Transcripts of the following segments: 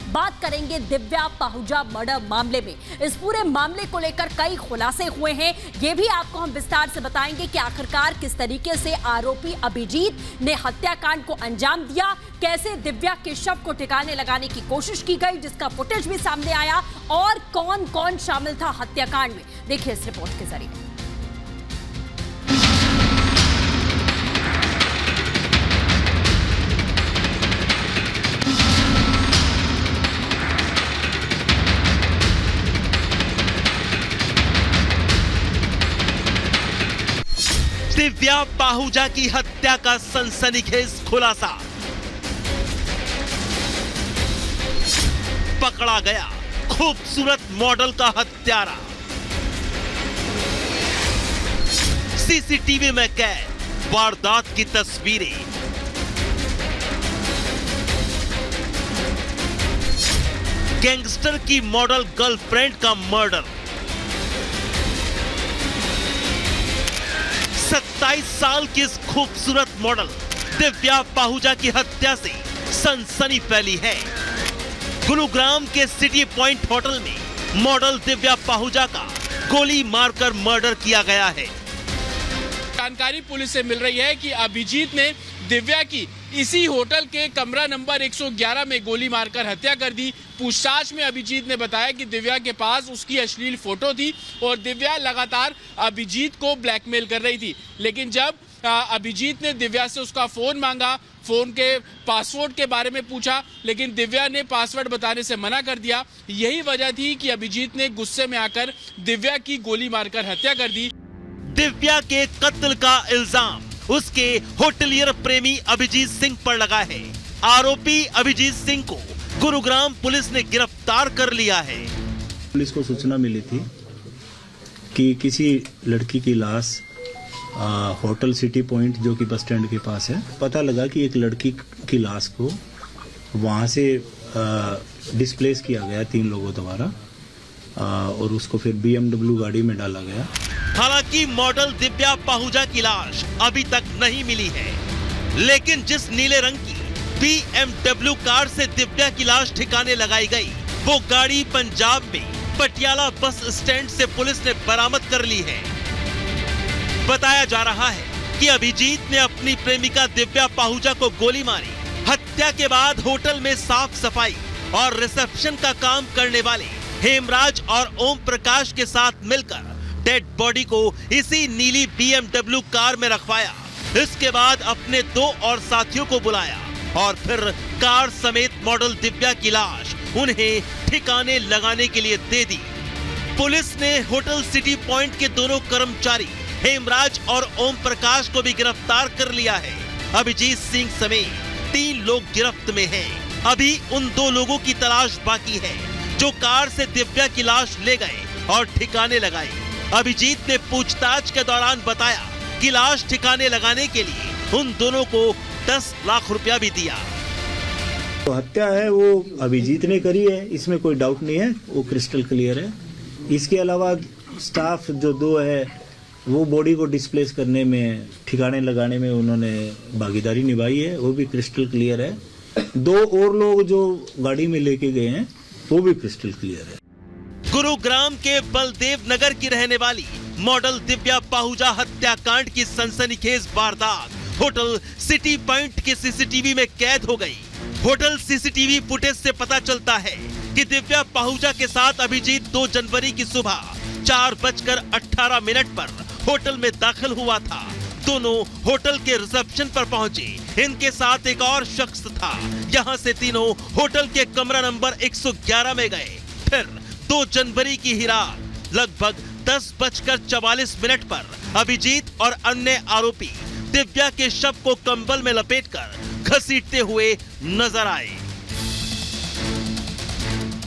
बात करेंगे दिव्या पाहुजा मर्डर मामले में। इस पूरे मामले को लेकर कई खुलासे हुए हैं, ये भी आपको हम विस्तार से बताएंगे कि आखिरकार किस तरीके से आरोपी अभिजीत ने हत्याकांड को अंजाम दिया, कैसे दिव्या के शव को ठिकाने लगाने की कोशिश की गई जिसका फुटेज भी सामने आया, और कौन कौन शामिल था हत्याकांड में। देखिए इस रिपोर्ट के जरिए। दिव्या पाहुजा की हत्या का सनसनीखेज खुलासा। पकड़ा गया खूबसूरत मॉडल का हत्यारा। सीसीटीवी में कैद वारदात की तस्वीरें। गैंगस्टर की मॉडल गर्लफ्रेंड का मर्डर। 27 साल की इस खूबसूरत मॉडल दिव्या पाहुजा की हत्या से सनसनी फैली है। गुरुग्राम के सिटी पॉइंट होटल में मॉडल दिव्या पाहुजा का गोली मारकर मर्डर किया गया है। जानकारी पुलिस से मिल रही है कि अभिजीत ने दिव्या की इसी होटल के कमरा नंबर 111 में गोली मारकर हत्या कर दी। पूछताछ में अभिजीत ने बताया कि दिव्या के पास उसकी अश्लील फोटो थी और दिव्या लगातार अभिजीत को ब्लैकमेल कर रही थी। लेकिन जब अभिजीत ने दिव्या से उसका फोन मांगा, फोन के पासवर्ड के बारे में पूछा, लेकिन दिव्या ने पासवर्ड बताने से मना कर दिया। यही वजह थी कि अभिजीत ने गुस्से में आकर दिव्या की गोली मारकर हत्या कर दी। दिव्या के कत्ल का इल्जाम उसके होटलियर प्रेमी अभिजीत सिंह पर लगा है। आरोपी अभिजीत सिंह को गुरुग्राम पुलिस ने गिरफ्तार कर लिया है। पुलिस को सूचना मिली थी कि किसी लड़की की लाश होटल सिटी पॉइंट जो कि बस स्टैंड के पास है, पता लगा कि एक लड़की की लाश को वहां से डिस्प्लेस किया गया 3 लोगों द्वारा और उसको फिर BMW गाड़ी में डाला गया। हालांकि मॉडल दिव्या पाहुजा की लाश अभी तक नहीं मिली है, लेकिन जिस नीले रंग की BMW कार से दिव्या की लाश ठिकाने लगाई गई, वो गाड़ी पंजाब में पटियाला बस स्टैंड से पुलिस ने बरामद कर ली है। बताया जा रहा है कि अभिजीत ने अपनी प्रेमिका दिव्या पाहुजा को गोली मारी। हत्या के बाद होटल में साफ सफाई और रिसेप्शन का काम करने वाले हेमराज और ओम प्रकाश के साथ मिलकर डेड बॉडी को इसी नीली BMW कार में रखवाया। इसके बाद अपने 2 और साथियों को बुलाया और फिर कार समेत मॉडल दिव्या की लाश उन्हें ठिकाने लगाने के लिए दे दी। पुलिस ने होटल सिटी पॉइंट के दोनों कर्मचारी हेमराज और ओम प्रकाश को भी गिरफ्तार कर लिया है। अभिजीत सिंह समेत 3 लोग गिरफ्त में हैं। अभी उन 2 लोगों की तलाश बाकी है जो कार से दिव्या की लाश ले गए और ठिकाने लगाई। अभिजीत ने पूछताछ के दौरान बताया कि लाश ठिकाने लगाने के लिए उन दोनों को 10 लाख रुपया भी दिया। तो हत्या है वो अभिजीत ने करी है, इसमें कोई डाउट नहीं है, वो क्रिस्टल क्लियर है। इसके अलावा स्टाफ जो 2 है वो बॉडी को डिस्प्लेस करने में, ठिकाने लगाने में उन्होंने भागीदारी निभाई है, वो भी क्रिस्टल क्लियर है। 2 और लोग जो गाड़ी में लेके गए हैं वो भी क्रिस्टल क्लियर है। गुरुग्राम के बलदेव नगर की रहने वाली मॉडल दिव्या पाहुजा हत्याकांड की सनसनीखेज वारदात होटल सिटी पॉइंट के सीसीटीवी में कैद हो गई। होटल सीसीटीवी फुटेज से पता चलता है कि दिव्या पाहुजा के साथ अभिजीत 2 जनवरी की सुबह 4:18 पर होटल में दाखिल हुआ था। दोनों होटल के रिसेप्शन पर पहुंचे। इनके साथ एक और शख्स था। यहाँ से तीनों होटल के कमरा नंबर 111 में गए। फिर 2 जनवरी की ही रात लगभग 10:44 पर अभिजीत और अन्य आरोपी दिव्या के शव को कंबल में लपेटकर घसीटते हुए नजर आए।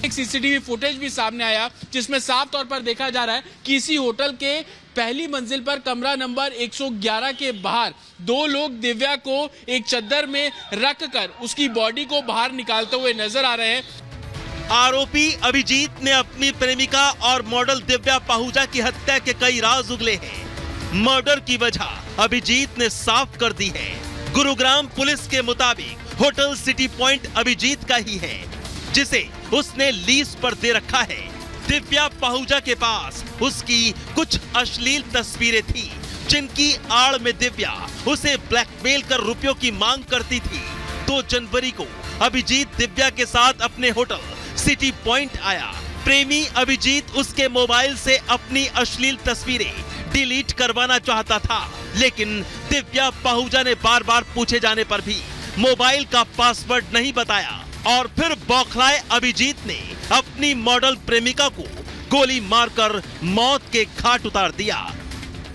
एक सीसीटीवी फुटेज भी सामने आया जिसमें साफ तौर पर देखा जा रहा है कि इसी होटल के पहली मंजिल पर कमरा नंबर 111 के बाहर 2 लोग दिव्या को एक चद्दर में रखकर उसकी बॉडी को बाहर निकालते हुए नजर आ रहे हैं। आरोपी अभिजीत ने अपनी प्रेमिका और मॉडल दिव्या पाहुजा की हत्या के कई राज उगले हैं। मर्डर की वजह अभिजीत ने साफ कर दी है। गुरुग्राम पुलिस के मुताबिक होटल सिटी पॉइंट अभिजीत का ही है। जिसे उसने लीज पर दे रखा है। दिव्या पाहुजा के पास उसकी कुछ अश्लील तस्वीरें थी, जिनकी आड़ में दिव्या उसे ब्लैकमेल कर रुपयों की मांग करती थी। 2 जनवरी को अभिजीत दिव्या के साथ अपने होटल सिटी पॉइंट आया। प्रेमी अभिजीत उसके मोबाइल से अपनी अश्लील तस्वीरें डिलीट करवाना चाहता था, लेकिन दिव्या पाहुजा ने बार बार पूछे जाने पर भी मोबाइल का पासवर्ड नहीं बताया और फिर बौखलाए अभिजीत ने अपनी मॉडल प्रेमिका को गोली मारकर मौत के घाट उतार दिया।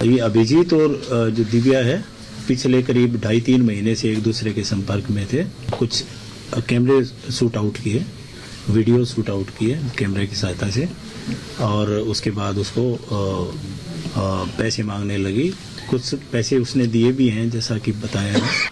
ये अभिजीत और जो दिव्या है पिछले करीब 2.5-3 महीने से एक दूसरे के संपर्क में थे। कुछ कैमरे शूट आउट किए, वीडियो शूट आउट किए कैमरे की सहायता से, और उसके बाद उसको पैसे मांगने लगी। कुछ पैसे उसने दिए भी हैं, जैसा कि बताया है।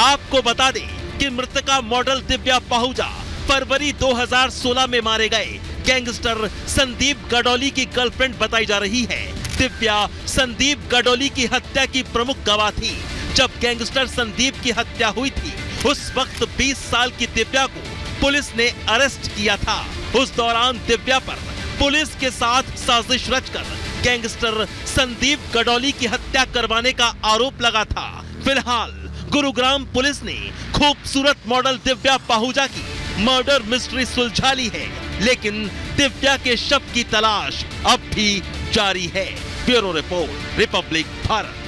आपको बता दें कि मृतका मॉडल दिव्या पाहुजा फरवरी 2016 में मारे गए गैंगस्टर संदीप गडोली की गर्लफ्रेंड बताई जा रही है। दिव्या संदीप गडोली की हत्या की प्रमुख गवाह थी। जब गैंगस्टर संदीप की हत्या हुई थी, उस वक्त 20 साल की दिव्या को पुलिस ने अरेस्ट किया था। उस दौरान दिव्या पर पुलिस के साथ साजिश रचकर गैंगस्टर संदीप गडोली की हत्या करवाने का आरोप लगा था। फिलहाल गुरुग्राम पुलिस ने खूबसूरत मॉडल दिव्या पाहुजा की मर्डर मिस्ट्री सुलझा ली है, लेकिन दिव्या के शव की तलाश अब भी जारी है। Bureau report, Republic Bharat.